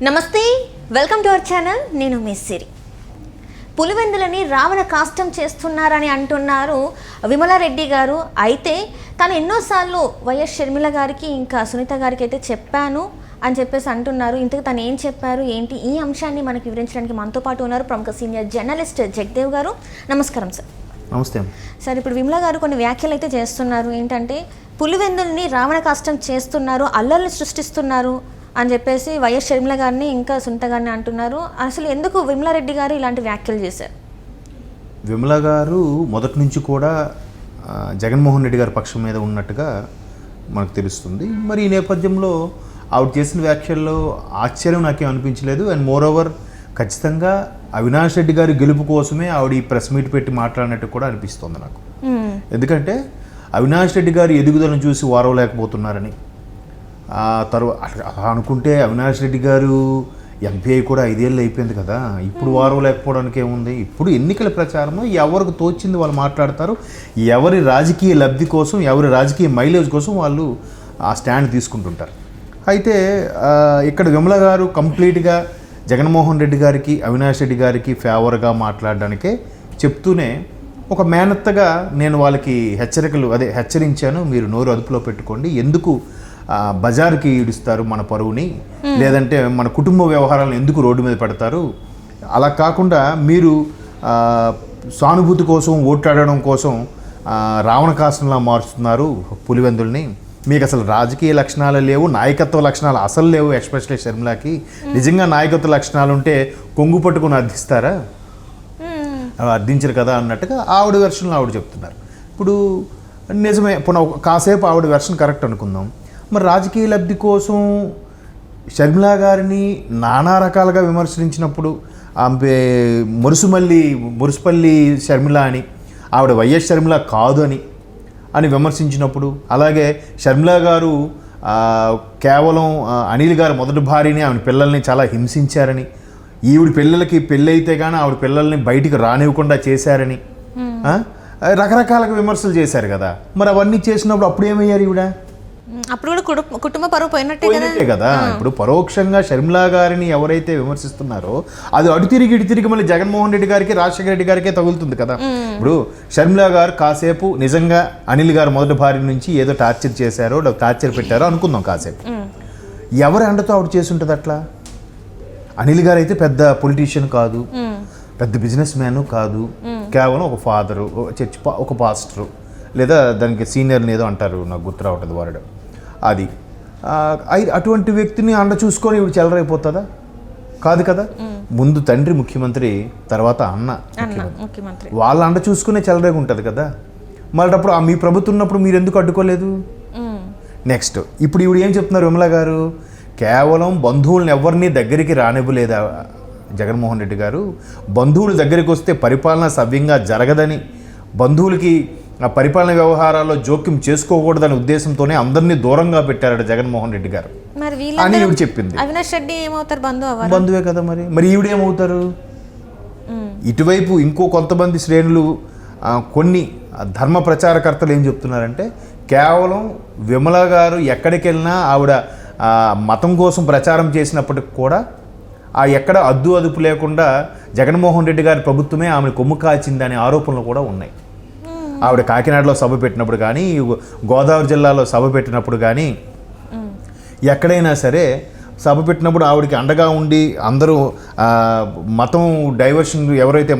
నమస్తే, welcome to our channel. నేను miss సిరి. పులివెందులని రావణ కాష్టం చేస్తున్నారని అంటున్నారు విమలారెడ్డి గారు. అయితే తను ఎన్నోసార్లు వైఎస్ షర్మిల గారికి ఇంకా సునీత గారికి అయితే చెప్పాను అని చెప్పేసి అంటున్నారు. ఇంతకు తను ఏం చెప్పారు ఏంటి, ఈ అంశాన్ని మనకు వివరించడానికి మనతో పాటు ఉన్నారు ప్రముఖ సీనియర్ జర్నలిస్ట్ జగదేవ్ గారు. నమస్కారం సార్. నమస్తే సార్. ఇప్పుడు విమల గారు కొన్ని వ్యాఖ్యలు అయితే చేస్తున్నారు. ఏంటంటే పులివెందుల్ని రావణ కాష్టం చేస్తున్నారు, అల్లర్లు సృష్టిస్తున్నారు అని చెప్పేసి వైఎస్ షర్మిల గారిని ఇంకా సునీత గారిని అంటున్నారు. అసలు ఎందుకు విమలారెడ్డి గారు ఇలాంటి వ్యాఖ్యలు చేశారు? విమల గారు మొదటి నుంచి కూడా జగన్మోహన్ రెడ్డి గారి పక్షం మీద ఉన్నట్టుగా మనకు తెలుస్తుంది. మరి ఈ నేపథ్యంలో ఆవిడ చేసిన వ్యాఖ్యల్లో ఆశ్చర్యం నాకేం అనిపించలేదు. అండ్ మోర్ ఓవర్ ఖచ్చితంగా అవినాష్ రెడ్డి గారి గెలుపు కోసమే ఆవిడ ఈ ప్రెస్ మీట్ పెట్టి మాట్లాడినట్టు కూడా అనిపిస్తుంది నాకు. ఎందుకంటే అవినాష్ రెడ్డి గారి ఎదుగుదలను చూసి వారవలేకపోతున్నారని, తర్వాత అనుకుంటే అవినాష్ రెడ్డి గారు ఎంపీఐ కూడా 5 ఏళ్ళు అయిపోయింది కదా, ఇప్పుడు వారం లేకపోవడానికి ఏముంది? ఇప్పుడు ఎన్నికల ప్రచారము ఎవరికి తోచింది వాళ్ళు మాట్లాడతారు. ఎవరి రాజకీయ లబ్ధి కోసం, ఎవరి రాజకీయ మైలేజ్ కోసం వాళ్ళు ఆ స్టాండ్ తీసుకుంటుంటారు. అయితే ఇక్కడ విమల గారు కంప్లీట్గా జగన్మోహన్ రెడ్డి గారికి, అవినాష్ రెడ్డి గారికి ఫేవర్గా మాట్లాడడానికే చెప్తూనే ఒక మేనత్తగా నేను వాళ్ళకి హెచ్చరించాను, మీరు నోరు అదుపులో పెట్టుకోండి, ఎందుకు బజార్కి ఈడుస్తారు మన పరువుని, లేదంటే మన కుటుంబ వ్యవహారాలను ఎందుకు రోడ్డు మీద పెడతారు, అలా కాకుండా మీరు సానుభూతి కోసం, ఓట్లాడడం కోసం రావణ కాష్టంలా మారుస్తున్నారు పులివెందుల్ని. మీకు అసలు రాజకీయ లక్షణాలు లేవు, నాయకత్వ లక్షణాలు అసలు లేవు. ఎస్పెషల్లీ షర్మిలాకి నిజంగా నాయకత్వ లక్షణాలు ఉంటే కొంగు పట్టుకుని అర్థిస్తారా? అర్థించరు కదా అన్నట్టుగా ఆవిడ వెర్షన్లో ఆవిడ చెప్తున్నారు. ఇప్పుడు నిజమే, కాసేపు ఆవిడ వెర్షన్ కరెక్ట్ అనుకుందాం. మరి రాజకీయ లబ్ధి కోసం షర్మిలా గారిని నానా రకాలుగా విమర్శించినప్పుడు, ఆమె మురుసుపల్లి షర్మిల అని, ఆవిడ వైఎస్ షర్మిల కాదు అని విమర్శించినప్పుడు, అలాగే షర్మిలా గారు కేవలం అనిల్ గారు మొదటి భార్యని, ఆమె పిల్లల్ని చాలా హింసించారని, ఈవిడ పిల్లలకి పెళ్ళి అయితే కానీ ఆవిడ పిల్లల్ని బయటికి రానివ్వకుండా చేశారని రకరకాలుగా విమర్శలు చేశారు కదా. మరి అవన్నీ చేసినప్పుడు అప్పుడు ఏమయ్యారు? ఈవిడ అప్పుడు కూడా కుటుంబ పరువు పోయినట్టే కదా. ఇప్పుడు పరోక్షంగా షర్మిలా గారిని ఎవరైతే విమర్శిస్తున్నారో అది అటు తిరిగి మళ్ళీ జగన్మోహన్ రెడ్డి గారికి, రాజశేఖర రెడ్డి గారికే తగులుతుంది కదా. ఇప్పుడు షర్మిలా గారు కాసేపు నిజంగా అనిల్ గారు మొదటి భార్య నుంచి ఏదో టార్చర్ చేశారో, టార్చర్ పెట్టారో అనుకుందాం కాసేపు. ఎవరి అండతో ఆవిడ చేసి ఉంటుంది అట్లా? అనిల్ గారు అయితే పెద్ద పొలిటీషియన్ కాదు, పెద్ద బిజినెస్ మ్యాన్ కాదు, కేవలం ఒక ఫాదరు, ఒక పాస్టరు, లేదా దానికి సీనియర్ని ఏదో అంటారు, నాకు గుర్తు రావట్లేదు వాడు. అది అటువంటి వ్యక్తిని అండ చూసుకొని ఇవి చెలరైపోతుందా? కాదు కదా. ముందు తండ్రి ముఖ్యమంత్రి, తర్వాత అన్న ముఖ్యమంత్రి, వాళ్ళ అండ చూసుకునే చెలరేగి ఉంటుంది కదా. మళ్ళీ అప్పుడు మీ ప్రభుత్వం ఉన్నప్పుడు మీరు ఎందుకు అడ్డుకోలేదు? నెక్స్ట్ ఇప్పుడు ఈవిడ ఏం చెప్తున్నారు విమల గారు? కేవలం బంధువులను ఎవరిని దగ్గరికి రానివ్వలేదా జగన్మోహన్ రెడ్డి గారు? బంధువులు దగ్గరికి వస్తే పరిపాలన సవ్యంగా జరగదని, బంధువులకి ఆ పరిపాలన వ్యవహారాల్లో జోక్యం చేసుకోకూడదనే ఉద్దేశంతోనే అందరినీ దూరంగా పెట్టారట జగన్మోహన్ రెడ్డి గారు అని ఈవిడ చెప్పింది. అవినాష్ రెడ్డి ఏమవుతారు? బంధువే కదా. మరి ఈవిడ ఏమవుతారు? ఇటువైపు ఇంకో కొంతమంది శ్రేణులు, కొన్ని ధర్మ ప్రచారకర్తలు ఏం చెప్తున్నారంటే, కేవలం విమల గారు ఎక్కడికి వెళ్ళినా ఆవిడ మతం కోసం ప్రచారం చేసినప్పటికి కూడా ఎక్కడ అదుపు లేకుండా జగన్మోహన్ రెడ్డి గారి ప్రభుత్వమే ఆమెను కొమ్ము కాల్చిందనే ఆరోపణలు కూడా ఉన్నాయి. ఆవిడ కాకినాడలో సభ పెట్టినప్పుడు కానీ, గోదావరి జిల్లాలో సభ పెట్టినప్పుడు కానీ, ఎక్కడైనా సరే సభ పెట్టినప్పుడు ఆవిడకి అండగా ఉండి అందరూ మతం డైవర్షన్, ఎవరైతే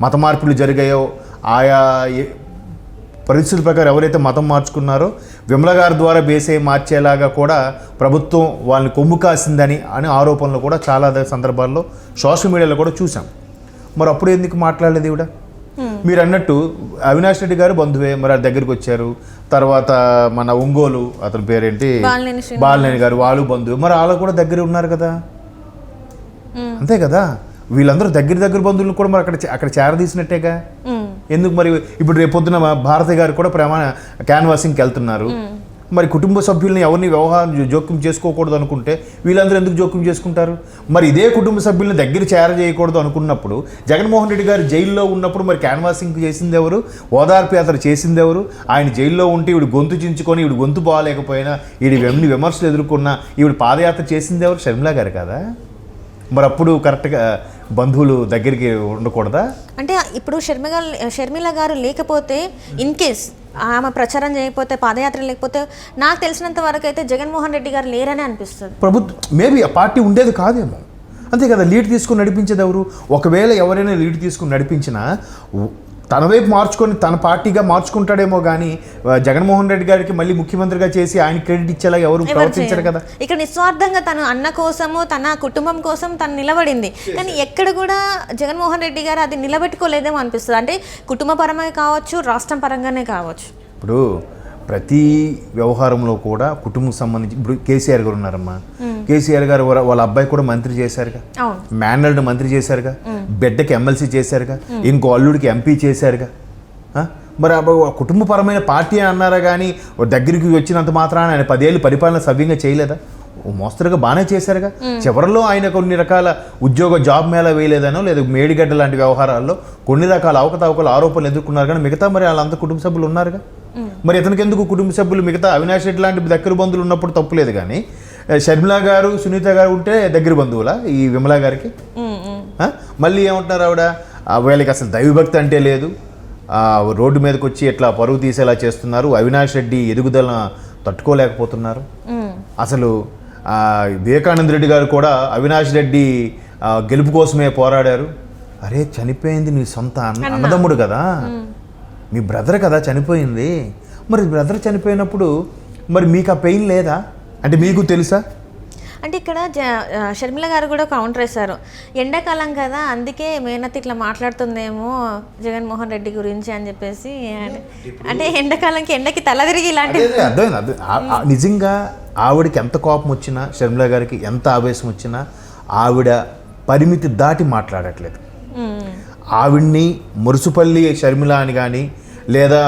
మత మార్పులు జరిగాయో ఆయా పరిస్థితుల ప్రకారం ఎవరైతే మతం మార్చుకున్నారో విమల గారి ద్వారా బేసే మార్చేలాగా కూడా ప్రభుత్వం వాళ్ళని కొమ్ము కాసిందని ఆరోపణలు కూడా చాలా సందర్భాల్లో సోషల్ మీడియాలో కూడా చూసాం. మరి అప్పుడు ఎందుకు మాట్లాడలేదు ఈవిడ? మీరు అన్నట్టు అవినాష్ రెడ్డి గారు బంధువే, మరి ఆ దగ్గరికి వచ్చారు. తర్వాత మన ఒంగోలు అతని పేరేంటి, బాలినేని గారు, వాళ్ళు బంధువే, మరి వాళ్ళు కూడా దగ్గర ఉన్నారు కదా. అంతే కదా. వీళ్ళందరూ దగ్గర బంధువులను కూడా మరి అక్కడ చేరదీసినట్టేగా. ఎందుకు మరి ఇప్పుడు రేపొద్దున భారతి గారు కూడా క్యాన్వాసింగ్కి వెళ్తున్నారు. మరి కుటుంబ సభ్యుల్ని ఎవరిని వ్యవహారం జోక్యం చేసుకోకూడదు అనుకుంటే వీళ్ళందరూ ఎందుకు జోక్యం చేసుకుంటారు? మరి ఇదే కుటుంబ సభ్యుల్ని దగ్గర చేయకూడదు అనుకున్నప్పుడు జగన్మోహన్ రెడ్డి గారు జైల్లో ఉన్నప్పుడు మరి క్యాన్వాసింగ్ చేసింది ఎవరు? ఓదార్పు యాత్ర చేసింది ఎవరు? ఆయన జైల్లో ఉంటే ఈవిడ గొంతు చించుకొని, ఈవిడ గొంతు బాగాలేకపోయినా, ఈవిడ విమర్శలు ఎదుర్కొన్నా ఈవిడ పాదయాత్ర చేసింది ఎవరు? షర్మిలా గారు కదా. మరి అప్పుడు కరెక్ట్గా బంధువులు దగ్గరికి ఉండకూడదా? అంటే ఇప్పుడు షర్మిల గారు లేకపోతే ఇన్ కేస్ ఆమె ప్రచారం చేయకపోతే, పాదయాత్ర లేకపోతే, నాకు తెలిసినంత వరకు అయితే జగన్మోహన్ రెడ్డి గారు లేరని అనిపిస్తుంది. మేబీ ఆ పార్టీ ఉండేది కాదేమో. అంతే కదా, లీడ్ తీసుకుని నడిపించేది ఎవరు? ఒకవేళ ఎవరైనా లీడ్ తీసుకుని నడిపించినా తన వైపు మార్చుకొని తన పార్టీగా మార్చుకుంటాడేమో కానీ జగన్మోహన్ రెడ్డి గారికి మళ్ళీ ముఖ్యమంత్రిగా చేసి ఆయన క్రెడిట్ ఇచ్చేలా ఎవరు ప్రవర్తించారు కదా. ఇక్కడ నిస్వార్థంగా తను అన్న కోసము, తన కుటుంబం కోసం తను నిలబడింది. కానీ ఎక్కడ కూడా జగన్మోహన్ రెడ్డి గారు అది నిలబెట్టుకోలేదేమో అనిపిస్తుంది. అంటే కుటుంబ పరంగా కావచ్చు, రాష్ట్రం పరంగానే కావచ్చు. ఇప్పుడు ప్రతి వ్యవహారంలో కూడా కుటుంబం సంబంధించి ఇప్పుడు కేసీఆర్ గారు ఉన్నారమ్మా. కేసీఆర్ గారు వాళ్ళ అబ్బాయి కూడా మంత్రి చేశారుగా, మేనల్డ్ మంత్రి చేశారుగా, బిడ్డకి ఎమ్మెల్సీ చేశారుగా, ఇంకో అల్లుడికి ఎంపీ చేశారుగా. మరి కుటుంబపరమైన పార్టీ అన్నారా కానీ దగ్గరికి వచ్చినంత మాత్రాన ఆయన 10 ఏళ్ళు పరిపాలన సవ్యంగా చేయలేదా? మోస్తరుగా బాగానే చేశారుగా. చివరిలో ఆయన కొన్ని రకాల జాబ్ మేళ వేయలేదనో లేదా మేడిగడ్డ లాంటి వ్యవహారాల్లో కొన్ని రకాల అవకతవకలు ఆరోపణలు ఎదుర్కొన్నారు. కానీ మిగతా మరి వాళ్ళంతా కుటుంబ సభ్యులు ఉన్నారుగా. మరి ఇతనికి ఎందుకు కుటుంబ సభ్యులు మిగతా అవినాష్ రెడ్డి లాంటి దగ్గర బంధువులు ఉన్నప్పుడు తప్పులేదు. కానీ షర్మిల గారు, సునీత గారు ఉంటే దగ్గర బంధువులా ఈ విమల గారికి? మళ్ళీ ఏమంటున్నారు ఆవిడ, వీళ్ళకి అసలు దైవభక్తి అంటే లేదు, రోడ్డు మీదకి వచ్చి ఇట్లా పరువు తీసేలా చేస్తున్నారు, అవినాష్ రెడ్డి ఎదుగుదల తట్టుకోలేకపోతున్నారు. అసలు వివేకానంద రెడ్డి గారు కూడా అవినాష్ రెడ్డి గెలుపు కోసమే పోరాడారు. అరే చనిపోయింది నీ సొంత అన్నదమ్ముడు కదా, మీ బ్రదర్ కదా చనిపోయింది. మరి బ్రదర్ చనిపోయినప్పుడు మరి మీకు ఆ పెయిన్ లేదా? అంటే మీకు తెలుసా? అంటే ఇక్కడ షర్మిల గారు కూడా కౌంటర్ వేశారు, ఎండాకాలం కదా అందుకే మేనత్ ఇట్లా మాట్లాడుతుందేమో జగన్మోహన్ రెడ్డి గురించి అని చెప్పేసి. అంటే ఎండకి తల తిరిగి ఇలాంటి అర్థమైంది. నిజంగా ఆవిడకి ఎంత కోపం వచ్చినా, షర్మిల గారికి ఎంత ఆవేశం వచ్చినా ఆవిడ పరిమితి దాటి మాట్లాడట్లేదు. ఆవిడ్ని మురుసుపల్లి షర్మిల అని కానీ లేదా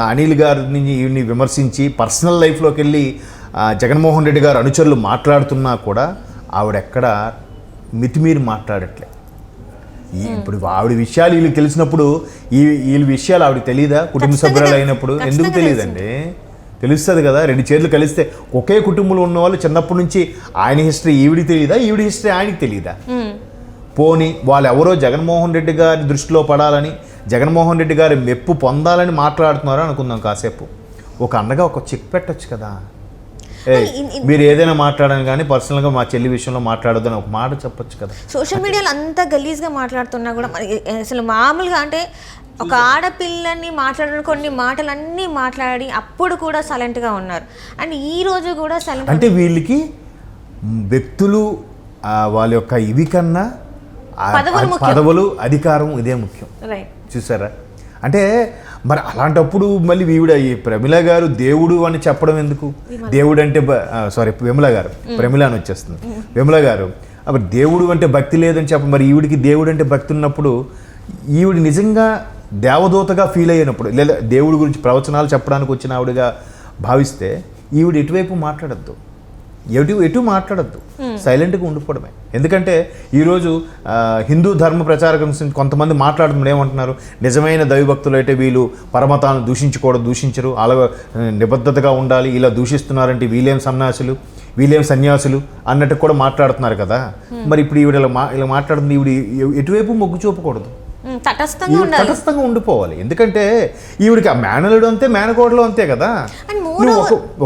అనిల్ గారిని విమర్శించి పర్సనల్ లైఫ్లోకి వెళ్ళి జగన్మోహన్ రెడ్డి గారు అనుచరులు మాట్లాడుతున్నా కూడా ఆవిడెక్కడ మితిమీరి మాట్లాడట్లే. ఇప్పుడు ఆవిడ విషయాలు వీళ్ళకి తెలిసినప్పుడు వీళ్ళ విషయాలు ఆవిడకి తెలియదా? కుటుంబ సభ్యురాలు అయినప్పుడు ఎందుకు తెలియదండి? తెలుస్తుంది కదా. 2 చేతులు కలిస్తే ఒకే కుటుంబంలో ఉన్న వాళ్ళు చిన్నప్పటి నుంచి ఆయన హిస్టరీ ఈవిడికి తెలియదా, ఈవిడి హిస్టరీ ఆయనకి తెలియదా? పోనీ వాళ్ళు ఎవరో జగన్మోహన్ రెడ్డి గారి దృష్టిలో పడాలని, జగన్మోహన్ రెడ్డి గారి మెప్పు పొందాలని మాట్లాడుతున్నారు అనుకుందాం. కాసేపు ఒక అన్నగా ఒక చెక్ పెట్టచ్చు కదా. మీరు ఏదైనా మాట్లాడని కానీ పర్సనల్గా మా చెల్లి విషయంలో మాట్లాడొద్దని ఒక మాట చెప్పొచ్చు కదా. సోషల్ మీడియాలో అంతా గలీజ్గా మాట్లాడుతున్నా కూడా అసలు మామూలుగా అంటే ఒక ఆడపిల్లని మాట్లాడిన కొన్ని మాటలన్నీ మాట్లాడి అప్పుడు కూడా సైలెంట్గా ఉన్నారు. అండ్ ఈ రోజు కూడా సైలెంట్. అంటే వీళ్ళకి వ్యక్తులు వాళ్ళ యొక్క ఇవి కన్నా పదవులు, అధికారం ఇదే ముఖ్యం. చూసారా? అంటే మరి అలాంటప్పుడు మళ్ళీ ఈవిడ ఈ ప్రమిళ గారు దేవుడు అని చెప్పడం ఎందుకు? దేవుడు అంటే విమల గారు, ప్రమిళ అని వచ్చేస్తుంది. విమల గారు మరి దేవుడు అంటే భక్తి లేదని చెప్ప, మరి ఈవిడికి దేవుడు అంటే భక్తి ఉన్నప్పుడు ఈవిడ నిజంగా దేవదూతగా ఫీల్ అయినప్పుడు, లేదా దేవుడి గురించి ప్రవచనాలు చెప్పడానికి వచ్చిన ఆవిడగా భావిస్తే ఈవిడ ఎటువైపు మాట్లాడద్దు, ఎటు మాట్లాడద్దు, సైలెంట్గా ఉండిపోవడమే. ఎందుకంటే ఈరోజు హిందూ ధర్మ ప్రచారకం కొంతమంది మాట్లాడుతున్నారు, ఏమంటున్నారు, నిజమైన దైవభక్తులు అయితే వీళ్ళు పరమతాలను దూషించరు, అలా నిబద్ధతగా ఉండాలి, ఇలా దూషిస్తున్నారంటే వీళ్ళేం సన్యాసులు అన్నట్టు కూడా మాట్లాడుతున్నారు కదా. మరి ఇప్పుడు ఈవిడ ఇలా మాట్లాడుతుంది, ఈవిడ ఎటువైపు మొగ్గు చూపకూడదు, తటస్థంగా ఉండిపోవాలి. ఎందుకంటే ఈవిడికి ఆ మేనలుడు అంతే, మేనకోడలు అంతే కదా.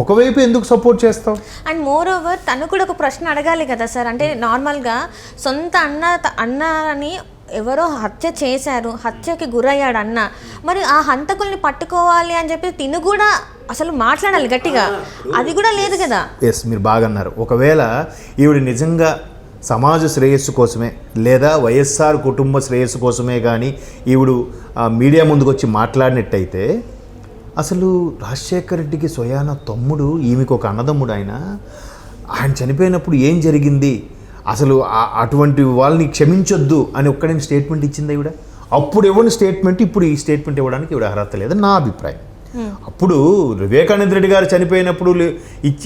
ఒకవైపు ఎందుకు సపోర్ట్ చేస్తావు? అండ్ మోర్ ఓవర్ తను కూడా ఒక ప్రశ్న అడగాలి కదా సార్. అంటే నార్మల్గా సొంత అన్నని ఎవరో హత్య చేశారు, హత్యకి గురయ్యాడు అన్న, మరి ఆ హంతకుల్ని పట్టుకోవాలి అని చెప్పి తిను కూడా అసలు మాట్లాడాలి గట్టిగా, అది కూడా లేదు కదా. ఎస్, మీరు బాగా అన్నారు. ఒకవేళ ఈవిడ నిజంగా సమాజ శ్రేయస్సు కోసమే లేదా వైఎస్ఆర్ కుటుంబ శ్రేయస్సు కోసమే కానీ ఈవిడు మీడియా ముందుకు వచ్చి మాట్లాడినట్టయితే, అసలు రాజశేఖర రెడ్డికి స్వయాన తమ్ముడు, ఈమెకు ఒక అన్నదమ్ముడు, ఆయన చనిపోయినప్పుడు ఏం జరిగింది, అసలు అటువంటి వాళ్ళని క్షమించొద్దు అని ఒక్కడైనా స్టేట్మెంట్ ఇచ్చింది ఈవిడ? అప్పుడు ఇవ్వని స్టేట్మెంట్ ఇప్పుడు ఈ స్టేట్మెంట్ ఇవ్వడానికి ఈవిడ అర్హత లేదని నా అభిప్రాయం. అప్పుడు వివేకానంద రెడ్డి గారు చనిపోయినప్పుడు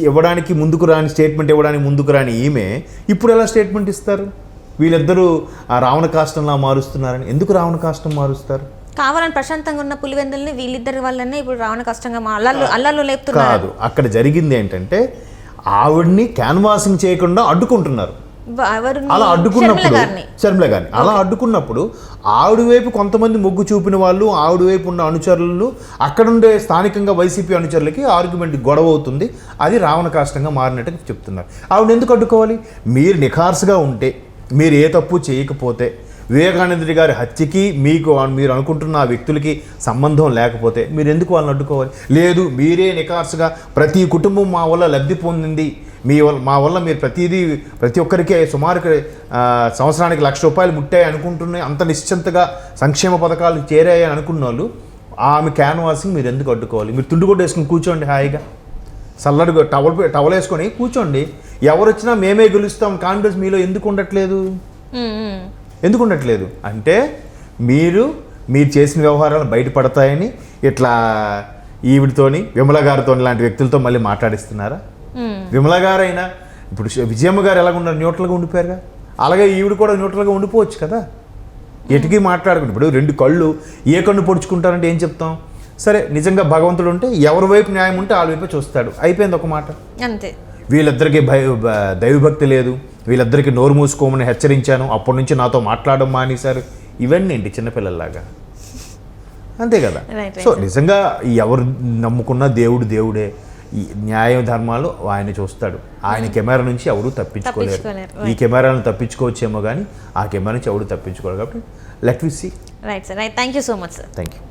ఇవ్వడానికి ముందుకు రాని, స్టేట్మెంట్ ఇవ్వడానికి ముందుకు రాని ఈమె ఇప్పుడు ఎలా స్టేట్మెంట్ ఇస్తారు? వీళ్ళిద్దరూ ఆ రావణ కాష్టంలా మారుస్తున్నారని. ఎందుకు రావణ కాష్టం మారుస్తారు? కావాలని ప్రశాంతంగా ఉన్న పులివెందుల్ని వీళ్ళిద్దరి వల్లనే ఇప్పుడు రావణ కష్టంగా అల్లర్లు లేపుతున్నారు. కాదు, అక్కడ జరిగింది ఏంటంటే ఆవిడ్ని క్యాన్వాసింగ్ చేయకుండా అడ్డుకుంటున్నారు. అలా అడ్డుకున్నప్పుడు షర్మిల గారిని అలా అడ్డుకున్నప్పుడు ఆవిడ వైపు కొంతమంది మొగ్గు చూపిన వాళ్ళు, ఆవిడ వైపు ఉన్న అనుచరులు, అక్కడుండే స్థానికంగా వైసీపీ అనుచరులకి ఆర్గ్యుమెంట్ గొడవ అవుతుంది. అది రావణ కాష్టంగా మారినట్టు చెప్తున్నారు. ఆవిడ ఎందుకు అడ్డుకోవాలి? మీరు నిఖార్సుగా ఉంటే, మీరు ఏ తప్పు చేయకపోతే, వివేకానందుడి గారి హత్యకి మీరు అనుకుంటున్న ఆ వ్యక్తులకి సంబంధం లేకపోతే మీరు ఎందుకు వాళ్ళని అడ్డుకోవాలి? లేదు, మీరే నిఖార్సుగా ప్రతి కుటుంబం మా వల్ల లబ్ధి పొందింది, మా వల్ల మీరు ప్రతి ఒక్కరికి సుమారుకి సంవత్సరానికి ₹1,00,000 ముట్టాయి అనుకుంటున్నాయి, అంత నిశ్చింతగా సంక్షేమ పథకాలు చేరాయి అనుకున్న వాళ్ళు ఆమె క్యాన్వాసింగ్ మీరు ఎందుకు అడ్డుకోవాలి? మీరు తుండుగొడ్డ వేసుకుని కూర్చోండి, హాయిగా చల్లడి టవల్ వేసుకొని కూర్చోండి. ఎవరు వచ్చినా మేమే గెలుస్తాం కాన్ఫిడెన్స్ మీలో ఎందుకు ఉండట్లేదు? అంటే మీరు చేసిన వ్యవహారాలు బయటపడతాయని ఇట్లా ఈవిడితోని, విమల గారితో లాంటి వ్యక్తులతో మళ్ళీ మాట్లాడిస్తున్నారా? విమల గారైనా ఇప్పుడు విజయమ్మ గారు ఎలాగ ఉన్నారు? న్యూట్రల్గా ఉండిపోయారుగా. అలాగే ఈవిడ కూడా న్యూట్రల్గా ఉండిపోవచ్చు కదా. ఎటుకి మాట్లాడుకుంటే ఇప్పుడు 2 కళ్ళు ఏ కన్ను పొడుచుకుంటారంటే ఏం చెప్తాం? సరే, నిజంగా భగవంతుడు ఉంటే ఎవరి వైపు న్యాయం ఉంటే వాళ్ళ వైపే చూస్తాడు, అయిపోయింది ఒక మాట. అంతే. వీళ్ళిద్దరికీ దైవభక్తి లేదు, వీళ్ళిద్దరికీ నోరు మూసుకోమని హెచ్చరించాను, అప్పటి నుంచి నాతో మాట్లాడడం మానేశారు. ఇవన్నీ ఏంటి చిన్నపిల్లల్లాగా? అంతే కదా. సో నిజంగా ఎవరు నమ్ముకున్న దేవుడే. ఈ న్యాయ ధర్మాలు ఆయన చూస్తాడు. ఆయన కెమెరా నుంచి ఎవరు తప్పించుకోలేరు. ఈ కెమెరాను తప్పించుకోవచ్చేమో కానీ ఆ కెమెరా నుంచి ఎవరు తప్పించుకోలేరు. కాబట్టి let we see. Right sir. Thank you so much sir. Thank you.